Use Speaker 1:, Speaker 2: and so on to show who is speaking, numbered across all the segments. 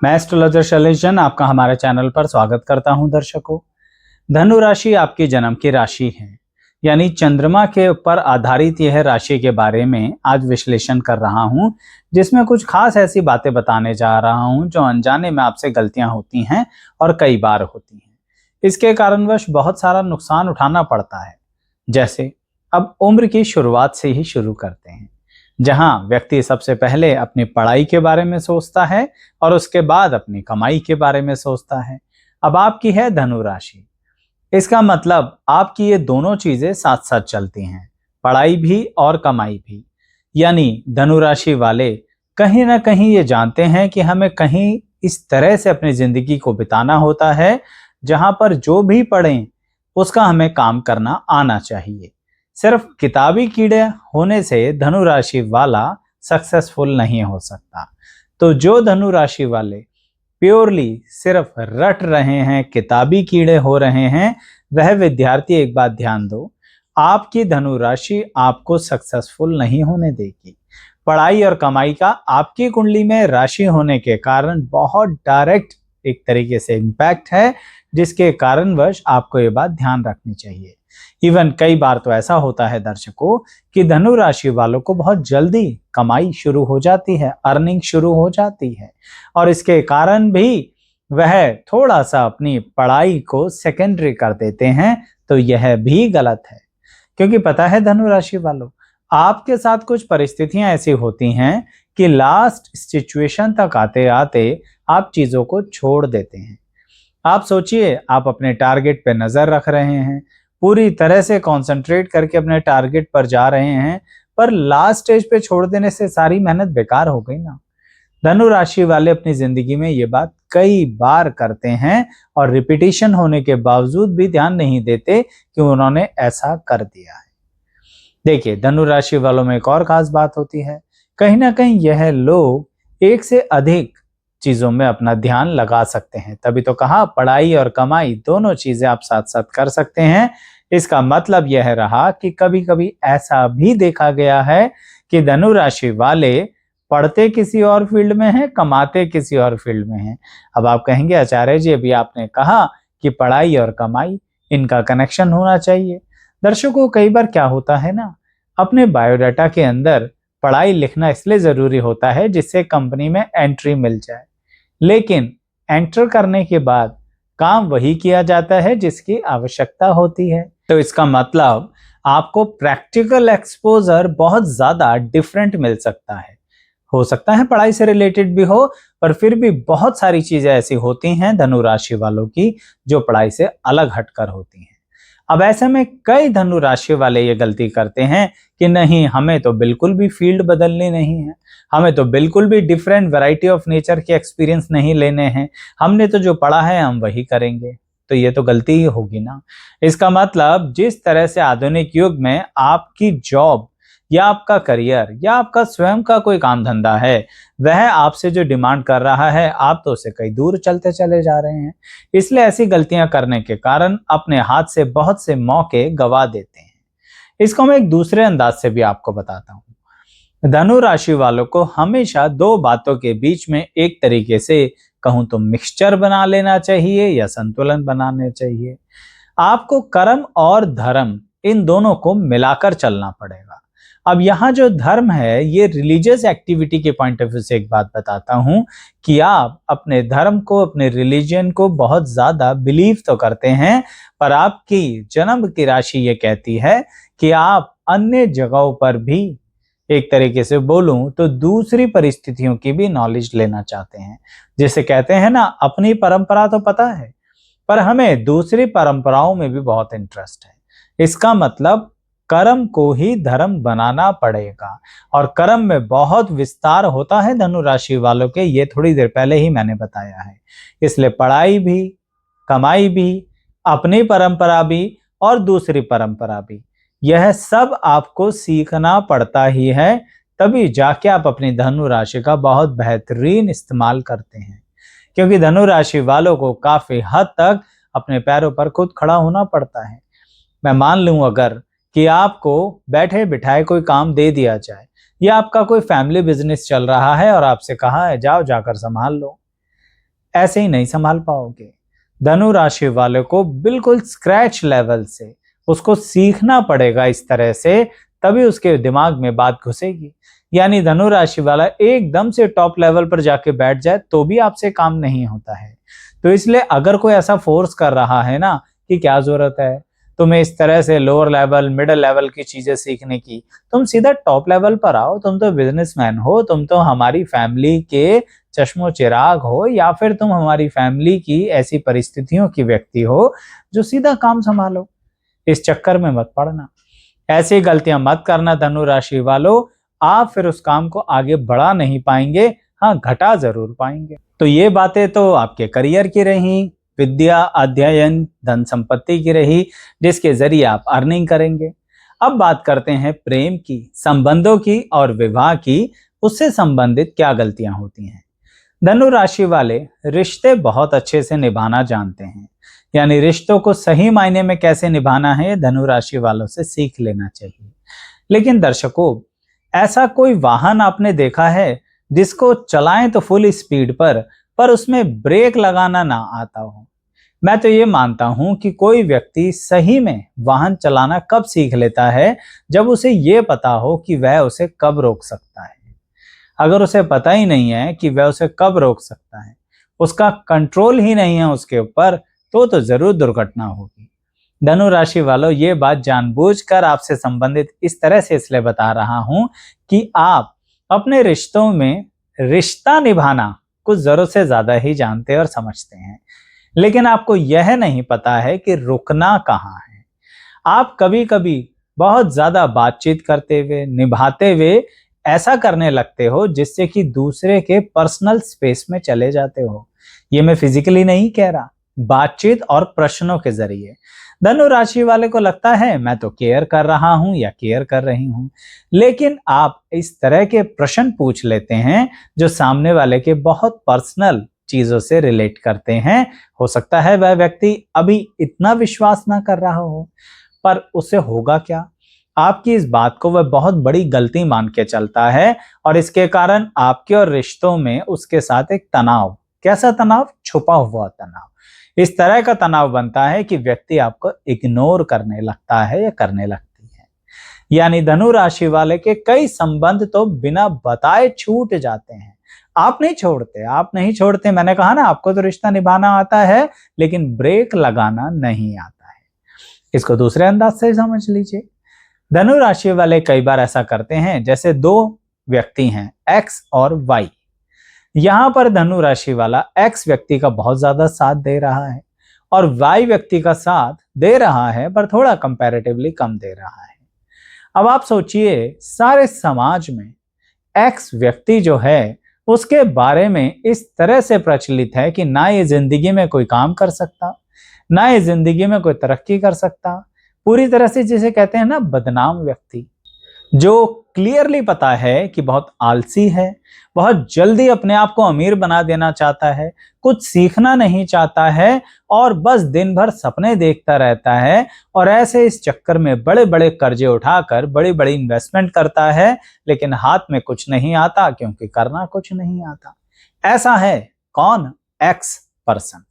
Speaker 1: मैं एस्ट्रोलॉजर शैलेश आपका हमारे चैनल पर स्वागत करता हूं। दर्शकों, धनु राशि आपकी जन्म की राशि है, यानी चंद्रमा के ऊपर आधारित यह राशि के बारे में आज विश्लेषण कर रहा हूं, जिसमें कुछ खास ऐसी बातें बताने जा रहा हूं जो अनजाने में आपसे गलतियां होती हैं और कई बार होती हैं। इसके कारणवश बहुत सारा नुकसान उठाना पड़ता है। जैसे अब उम्र की शुरुआत से ही शुरू करते हैं, जहां व्यक्ति सबसे पहले अपनी पढ़ाई के बारे में सोचता है और उसके बाद अपनी कमाई के बारे में सोचता है। अब आपकी है धनु राशि, इसका मतलब आपकी ये दोनों चीजें साथ साथ चलती हैं, पढ़ाई भी और कमाई भी। यानी धनु राशि वाले कहीं ना कहीं ये जानते हैं कि हमें कहीं इस तरह से अपनी जिंदगी को बिताना होता है जहां पर जो भी पढ़ें उसका हमें काम करना आना चाहिए। सिर्फ किताबी कीड़े होने से धनु राशि वाला सक्सेसफुल नहीं हो सकता। तो जो धनु राशि वाले प्योरली सिर्फ रट रहे हैं, किताबी कीड़े हो रहे हैं, वह विद्यार्थी एक बात ध्यान दो, आपकी धनु राशि आपको सक्सेसफुल नहीं होने देगी। पढ़ाई और कमाई का आपकी कुंडली में राशि होने के कारण बहुत डायरेक्ट एक तरीके से इम्पैक्ट है, जिसके कारणवश आपको ये बात ध्यान रखनी चाहिए। इवन कई बार तो ऐसा होता है दर्शकों कि धनु राशि वालों को बहुत जल्दी कमाई शुरू हो जाती है, अर्निंग शुरू हो जाती है, और इसके कारण भी वह थोड़ा सा अपनी पढ़ाई को सेकेंडरी कर देते हैं। तो यह भी गलत है, क्योंकि पता है धनु राशि वालों, आपके साथ कुछ परिस्थितियां ऐसी होती हैं कि लास्ट सिचुएशन तक आते आते आप चीजों को छोड़ देते हैं। आप सोचिए, आप अपने टारगेट पे नजर रख रहे हैं, पूरी तरह से कंसंट्रेट करके अपने टारगेट पर जा रहे हैं, पर लास्ट स्टेज पे छोड़ देने से सारी मेहनत बेकार हो गई ना। धनु राशि वाले अपनी जिंदगी में ये बात कई बार करते हैं और रिपीटिशन होने के बावजूद भी ध्यान नहीं देते कि उन्होंने ऐसा कर दिया है। देखिए, धनु राशि वालों में एक और खास बात होती है, कहीं ना कहीं यह लोग एक से अधिक चीजों में अपना ध्यान लगा सकते हैं। तभी तो कहा, पढ़ाई और कमाई दोनों चीजें आप साथ साथ कर सकते हैं। इसका मतलब यह रहा कि कभी कभी ऐसा भी देखा गया है कि धनु राशि वाले पढ़ते किसी और फील्ड में हैं, कमाते किसी और फील्ड में हैं। अब आप कहेंगे, आचार्य जी अभी आपने कहा कि पढ़ाई और कमाई इनका कनेक्शन होना चाहिए। दर्शकों, कई बार क्या होता है ना, अपने बायोडाटा के अंदर पढ़ाई लिखना इसलिए जरूरी होता है जिससे कंपनी में एंट्री मिल जाए, लेकिन एंटर करने के बाद काम वही किया जाता है जिसकी आवश्यकता होती है। तो इसका मतलब आपको प्रैक्टिकल एक्सपोजर बहुत ज्यादा डिफरेंट मिल सकता है। हो सकता है पढ़ाई से रिलेटेड भी हो, पर फिर भी बहुत सारी चीजें ऐसी होती हैं धनु राशि वालों की जो पढ़ाई से अलग हटकर होती हैं। अब ऐसे में कई धनु राशि वाले ये गलती करते हैं कि नहीं, हमें तो बिल्कुल भी फील्ड बदलनी नहीं है, हमें तो बिल्कुल भी डिफरेंट वैरायटी ऑफ नेचर के एक्सपीरियंस नहीं लेने हैं, हमने तो जो पढ़ा है हम वही करेंगे। तो ये तो गलती ही होगी ना। इसका मतलब जिस तरह से आधुनिक युग में आपकी जॉब या आपका करियर या आपका स्वयं का कोई काम धंधा है, वह आपसे जो डिमांड कर रहा है, आप तो उससे कई दूर चलते चले जा रहे हैं। इसलिए ऐसी गलतियां करने के कारण अपने हाथ से बहुत से मौके गवा देते हैं। इसको मैं एक दूसरे अंदाज से भी आपको बताता हूँ। धनु राशि वालों को हमेशा दो बातों के बीच में एक तरीके से कहूं तो मिक्सचर बना लेना चाहिए या संतुलन बनाना चाहिए। आपको कर्म और धर्म इन दोनों को मिलाकर चलना पड़ेगा। अब यहाँ जो धर्म है, ये रिलीजियस एक्टिविटी के पॉइंट ऑफ व्यू से एक बात बताता हूँ कि आप अपने धर्म को, अपने रिलीजन को बहुत ज्यादा बिलीव तो करते हैं, पर आपकी जन्म की राशि ये कहती है कि आप अन्य जगहों पर भी, एक तरीके से बोलूं तो दूसरी परिस्थितियों की भी नॉलेज लेना चाहते हैं। जिसे कहते हैं ना, अपनी परंपरा तो पता है, पर हमें दूसरी परंपराओं में भी बहुत इंटरेस्ट है। इसका मतलब कर्म को ही धर्म बनाना पड़ेगा, और कर्म में बहुत विस्तार होता है धनु राशि वालों के, ये थोड़ी देर पहले ही मैंने बताया है। इसलिए पढ़ाई भी, कमाई भी, अपनी परंपरा भी और दूसरी परंपरा भी, यह सब आपको सीखना पड़ता ही है, तभी जाके आप अपनी धनु राशि का बहुत बेहतरीन इस्तेमाल करते हैं। क्योंकि धनु राशि वालों को काफी हद तक अपने पैरों पर खुद खड़ा होना पड़ता है। मैं मान लूं अगर कि आपको बैठे बिठाए कोई काम दे दिया जाए, या आपका कोई फैमिली बिजनेस चल रहा है और आपसे कहा है जाओ जाकर संभाल लो, ऐसे ही नहीं संभाल पाओगे। धनु राशि वाले को बिल्कुल स्क्रैच लेवल से उसको सीखना पड़ेगा इस तरह से, तभी उसके दिमाग में बात घुसेगी। यानी धनु राशि वाला एकदम से टॉप लेवल पर जाके बैठ जाए तो भी आपसे काम नहीं होता है। तो इसलिए अगर कोई ऐसा फोर्स कर रहा है ना कि क्या जरूरत है तुम्हें इस तरह से लोअर लेवल मिडिल लेवल की चीजें सीखने की, तुम सीधा टॉप लेवल पर आओ, तुम तो बिजनेसमैन हो, तुम तो हमारी फैमिली के चश्मो चिराग हो, या फिर तुम हमारी फैमिली की ऐसी परिस्थितियों की व्यक्ति हो जो सीधा काम संभालो। इस चक्कर में मत पड़ना, ऐसी गलतियां मत करना धनु राशि वालों, आप फिर उस काम को आगे बढ़ा नहीं पाएंगे, हाँ घटा जरूर पाएंगे। तो ये बातें तो आपके करियर की रही, विद्या अध्ययन धन संपत्ति की रही, जिसके जरिए आप अर्निंग करेंगे। अब बात करते हैं प्रेम की, संबंधों की और विवाह की, उससे संबंधित क्या गलतियां होती हैं। धनु राशि वाले रिश्ते बहुत अच्छे से निभाना जानते हैं, यानी रिश्तों को सही मायने में कैसे निभाना है धनु राशि वालों से सीख लेना चाहिए। लेकिन दर्शकों, ऐसा कोई वाहन आपने देखा है जिसको चलाएं तो फुल स्पीड पर उसमें ब्रेक लगाना ना आता हो। मैं तो ये मानता हूं कि कोई व्यक्ति सही में वाहन चलाना कब सीख लेता है, जब उसे ये पता हो कि वह उसे कब रोक सकता है। अगर उसे पता ही नहीं है कि वह उसे कब रोक सकता है, उसका कंट्रोल ही नहीं है उसके ऊपर, तो जरूर दुर्घटना होगी। धनु राशि वालों, ये बात जानबूझकर आपसे संबंधित इस तरह से इसलिए बता रहा हूं कि आप अपने रिश्तों में रिश्ता निभाना कुछ जरूरत से ज्यादा ही जानते और समझते हैं, लेकिन आपको यह नहीं पता है कि रुकना कहाँ है। आप कभी कभी बहुत ज्यादा बातचीत करते हुए, निभाते हुए ऐसा करने लगते हो जिससे कि दूसरे के पर्सनल स्पेस में चले जाते हो। ये मैं फिजिकली नहीं कह रहा, बातचीत और प्रश्नों के जरिए धनु राशि वाले को लगता है मैं तो केयर कर रहा हूं या केयर कर रही हूं, लेकिन आप इस तरह के प्रश्न पूछ लेते हैं जो सामने वाले के बहुत पर्सनल चीजों से रिलेट करते हैं। हो सकता है वह व्यक्ति अभी इतना विश्वास ना कर रहा हो, पर उसे होगा क्या, आपकी इस बात को वह बहुत बड़ी गलती मान के चलता है, और इसके कारण आपके और रिश्तों में उसके साथ एक तनाव, कैसा तनाव, छुपा हुआ तनाव, इस तरह का तनाव बनता है कि व्यक्ति आपको इग्नोर करने लगता है या करने लगती है। यानी धनु राशि वाले के कई संबंध तो बिना बताए छूट जाते हैं। आप नहीं छोड़ते, मैंने कहा ना, आपको तो रिश्ता निभाना आता है लेकिन ब्रेक लगाना नहीं आता है। इसको दूसरे अंदाज से समझ लीजिए। धनु राशि वाले कई बार ऐसा करते हैं, जैसे दो व्यक्ति हैं एक्स और वाई। यहां पर धनु राशि वाला एक्स व्यक्ति का बहुत ज्यादा साथ दे रहा है और वाई व्यक्ति का साथ दे रहा है, पर थोड़ा कंपैरेटिवली कम दे रहा है। अब आप सोचिए, सारे समाज में एक्स व्यक्ति जो है उसके बारे में इस तरह से प्रचलित है कि ना ये जिंदगी में कोई काम कर सकता, ना ये जिंदगी में कोई तरक्की कर सकता, पूरी तरह से जिसे कहते हैं ना बदनाम व्यक्ति, जो क्लियरली पता है कि बहुत आलसी है, बहुत जल्दी अपने आप को अमीर बना देना चाहता है, कुछ सीखना नहीं चाहता है और बस दिन भर सपने देखता रहता है, और ऐसे इस चक्कर में बड़े बड़े कर्जे उठाकर बड़ी बड़ी इन्वेस्टमेंट करता है, लेकिन हाथ में कुछ नहीं आता क्योंकि करना कुछ नहीं आता। ऐसा है कौन? X person.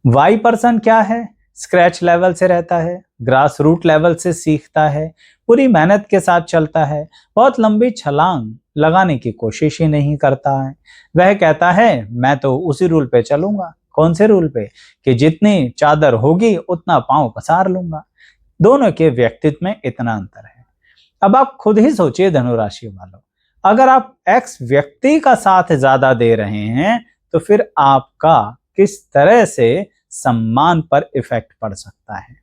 Speaker 1: वाई पर्सन क्या है? स्क्रैच लेवल से रहता है, ग्रास रूट लेवल से सीखता है, पूरी मेहनत के साथ चलता है, बहुत लंबी छलांग लगाने की कोशिश ही नहीं करता है। वह कहता है मैं तो उसी रूल पे चलूंगा। कौन से रूल पे? कि जितनी चादर होगी उतना पांव पसार लूंगा। दोनों के व्यक्तित्व में इतना अंतर है। अब आप खुद ही सोचिए धनु राशि वालों, अगर आप एक्स व्यक्ति का साथ ज्यादा दे रहे हैं तो फिर आपका किस तरह से सम्मान पर इफेक्ट पड़ सकता है,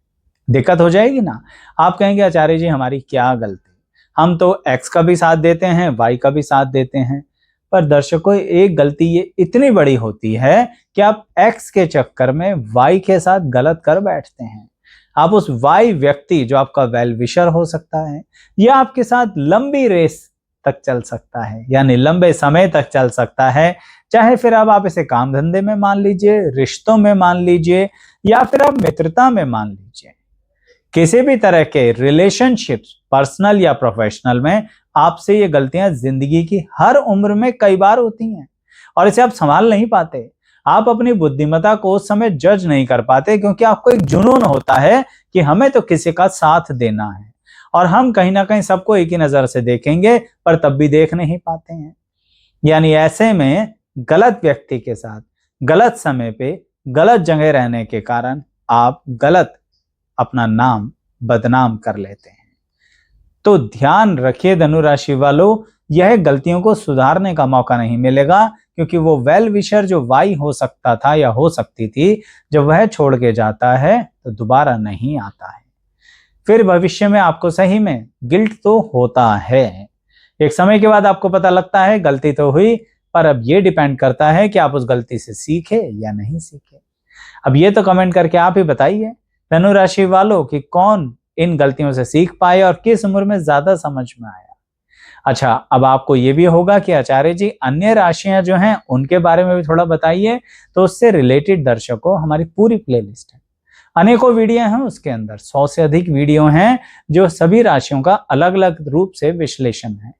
Speaker 1: दिक्कत हो जाएगी ना। आप कहेंगे आचार्य जी हमारी क्या गलती, हम तो एक्स का भी साथ देते हैं, वाई का भी साथ देते हैं। पर दर्शकों, एक गलती ये इतनी बड़ी होती है कि आप एक्स के चक्कर में वाई के साथ गलत कर बैठते हैं। आप उस वाई व्यक्ति जो आपका वेल विशर हो सकता है या आपके साथ लंबी रेस तक चल सकता है, यानी लंबे समय तक चल सकता है, चाहे फिर अब आप इसे काम धंधे में मान लीजिए, रिश्तों में मान लीजिए, या फिर आप मित्रता में मान लीजिए, किसी भी तरह के रिलेशनशिप्स पर्सनल या प्रोफेशनल में आपसे ये गलतियां जिंदगी की हर उम्र में कई बार होती हैं और इसे आप संभाल नहीं पाते। आप अपनी बुद्धिमत्ता को उस समय जज नहीं कर पाते, क्योंकि आपको एक जुनून होता है कि हमें तो किसी का साथ देना है, और हम कहीं ना कहीं सबको एक ही नजर से देखेंगे, पर तब भी देख नहीं पाते हैं। यानी ऐसे में गलत व्यक्ति के साथ गलत समय पे गलत जगह रहने के कारण आप गलत अपना नाम बदनाम कर लेते हैं। तो ध्यान रखिए धनु राशि वालों, यह गलतियों को सुधारने का मौका नहीं मिलेगा, क्योंकि वो वेल विशर जो वाई हो सकता था या हो सकती थी, जब वह छोड़ के जाता है तो दोबारा नहीं आता है। फिर भविष्य में आपको सही में गिल्ट तो होता है, एक समय के बाद आपको पता लगता है गलती तो हुई, पर अब ये डिपेंड करता है कि आप उस गलती से सीखे या नहीं सीखे। अब ये तो कमेंट करके आप ही बताइए धनु राशि वालों कि कौन इन गलतियों से सीख पाए और किस उम्र में ज्यादा समझ में आया। अच्छा, अब आपको ये भी होगा कि आचार्य जी अन्य राशियां जो हैं उनके बारे में भी थोड़ा बताइए। तो उससे रिलेटेड दर्शकों हमारी पूरी प्लेलिस्ट है, अनेकों वीडियो हैं, उसके अंदर 100 से अधिक वीडियो हैं जो सभी राशियों का अलग अलग रूप से विश्लेषण है।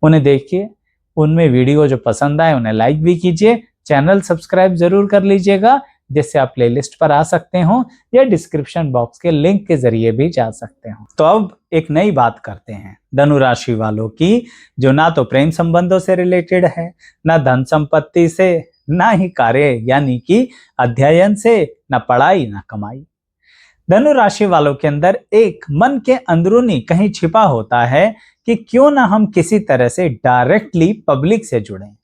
Speaker 1: उन्हें देखिए, उनमें वीडियो जो पसंद आए उन्हें लाइक भी कीजिए, चैनल सब्सक्राइब जरूर कर लीजिएगा, जिससे आप प्लेलिस्ट पर आ सकते हो या डिस्क्रिप्शन बॉक्स के लिंक के जरिए भी जा सकते हो। तो अब एक नई बात करते हैं धनु राशि वालों की, जो ना तो प्रेम संबंधों से रिलेटेड है, ना धन संपत्ति से, ना ही कार्य यानी कि अध्ययन से, ना पढ़ाई ना कमाई। धनु राशि वालों के अंदर एक मन के अंदरूनी कहीं छिपा होता है कि क्यों ना हम किसी तरह से डायरेक्टली पब्लिक से जुड़ें,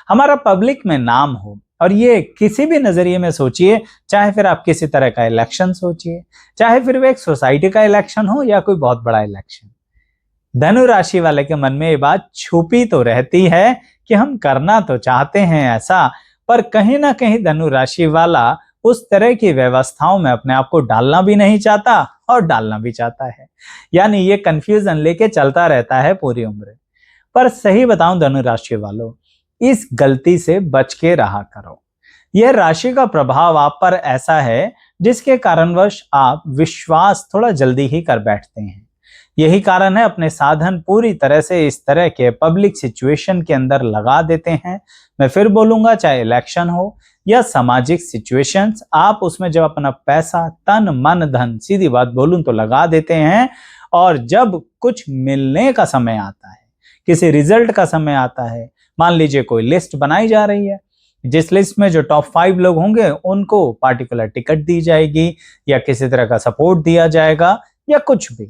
Speaker 1: हमारा पब्लिक में नाम हो। और ये किसी भी नजरिए में सोचिए, चाहे फिर आप किसी तरह का इलेक्शन सोचिए, चाहे फिर वो एक सोसाइटी का इलेक्शन हो या कोई बहुत बड़ा इलेक्शन। धनु राशि वाले के मन में ये बात छुपी तो रहती है कि हम करना तो चाहते हैं ऐसा, पर कहीं ना कहीं धनु राशि वाला उस तरह की व्यवस्थाओं में अपने आप को डालना भी नहीं चाहता और डालना भी चाहता है। यानी ये कंफ्यूजन लेके चलता रहता है पूरी उम्र। पर सही बताऊं धनु राशि वालों, इस गलती से बच के रहा करो। यह राशि का प्रभाव आप पर ऐसा है जिसके कारणवश आप विश्वास थोड़ा जल्दी ही कर बैठते हैं। यही कारण है अपने साधन पूरी तरह से इस तरह के पब्लिक सिचुएशन के अंदर लगा देते हैं। मैं फिर बोलूंगा, चाहे इलेक्शन हो या सामाजिक सिचुएशंस, आप उसमें जब अपना पैसा तन मन धन, सीधी बात बोलूं तो लगा देते हैं, और जब कुछ मिलने का समय आता है, किसी रिजल्ट का समय आता है, मान लीजिए कोई लिस्ट बनाई जा रही है, जिस लिस्ट में जो टॉप 5 लोग होंगे उनको पार्टिकुलर टिकट दी जाएगी या किसी तरह का सपोर्ट दिया जाएगा या कुछ भी,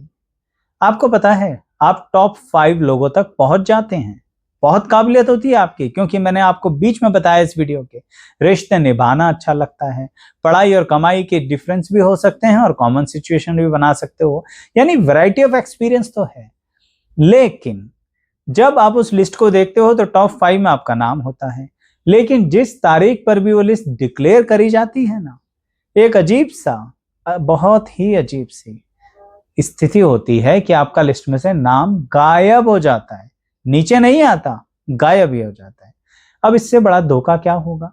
Speaker 1: आपको पता है आप टॉप 5 लोगों तक पहुंच जाते हैं। बहुत काबिलियत होती है आपकी, क्योंकि मैंने आपको बीच में बताया इस वीडियो के, रिश्ते निभाना अच्छा लगता है, पढ़ाई और कमाई के डिफरेंस भी हो सकते हैं और कॉमन सिचुएशन भी बना सकते हो, यानी वैरायटी ऑफ एक्सपीरियंस तो है। लेकिन जब आप उस लिस्ट को देखते हो तो टॉप 5 में आपका नाम होता है, लेकिन जिस तारीख पर भी वो लिस्ट डिक्लेयर करी जाती है ना, एक अजीब सा, बहुत ही अजीब सी स्थिति होती है कि आपका लिस्ट में से नाम गायब हो जाता है, नीचे नहीं आता, गायब ही हो जाता है। अब इससे बड़ा धोखा क्या होगा?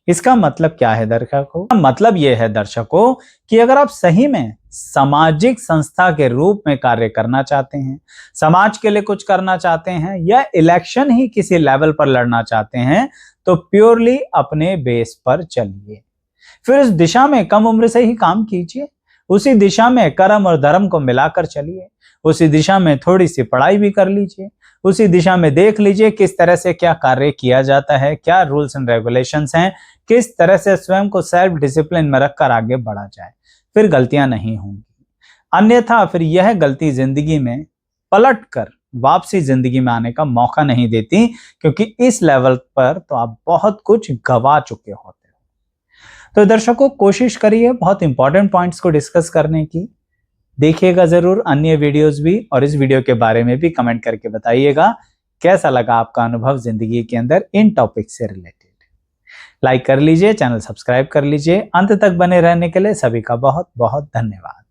Speaker 1: इसका मतलब क्या है दर्शकों? मतलब यह है दर्शकों कि अगर आप सही में सामाजिक संस्था के रूप में कार्य करना चाहते हैं, समाज के लिए कुछ करना चाहते हैं, या इलेक्शन ही किसी लेवल पर लड़ना चाहते हैं, तो प्योरली अपने बेस पर चलिए। फिर उस दिशा में कम उम्र से ही काम कीजिए, उसी दिशा में कर्म और धर्म को मिलाकर चलिए, उसी दिशा में थोड़ी सी पढ़ाई भी कर लीजिए, उसी दिशा में देख लीजिए किस तरह से क्या कार्य किया जाता है, क्या रूल्स एंड रेगुलेशंस हैं, किस तरह से स्वयं को सेल्फ डिसिप्लिन में रखकर आगे बढ़ा जाए। फिर गलतियां नहीं होंगी, अन्यथा फिर यह गलती जिंदगी में पलट कर वापसी जिंदगी में आने का मौका नहीं देती, क्योंकि इस लेवल पर तो आप बहुत कुछ गवा चुके होते हो। तो दर्शकों कोशिश करिए बहुत इंपॉर्टेंट पॉइंट्स को डिस्कस करने की, देखिएगा जरूर अन्य वीडियोस भी, और इस वीडियो के बारे में भी कमेंट करके बताइएगा कैसा लगा आपका अनुभव जिंदगी के अंदर इन टॉपिक से रिलेटेड। लाइक कर लीजिए, चैनल सब्सक्राइब कर लीजिए। अंत तक बने रहने के लिए सभी का बहुत बहुत धन्यवाद।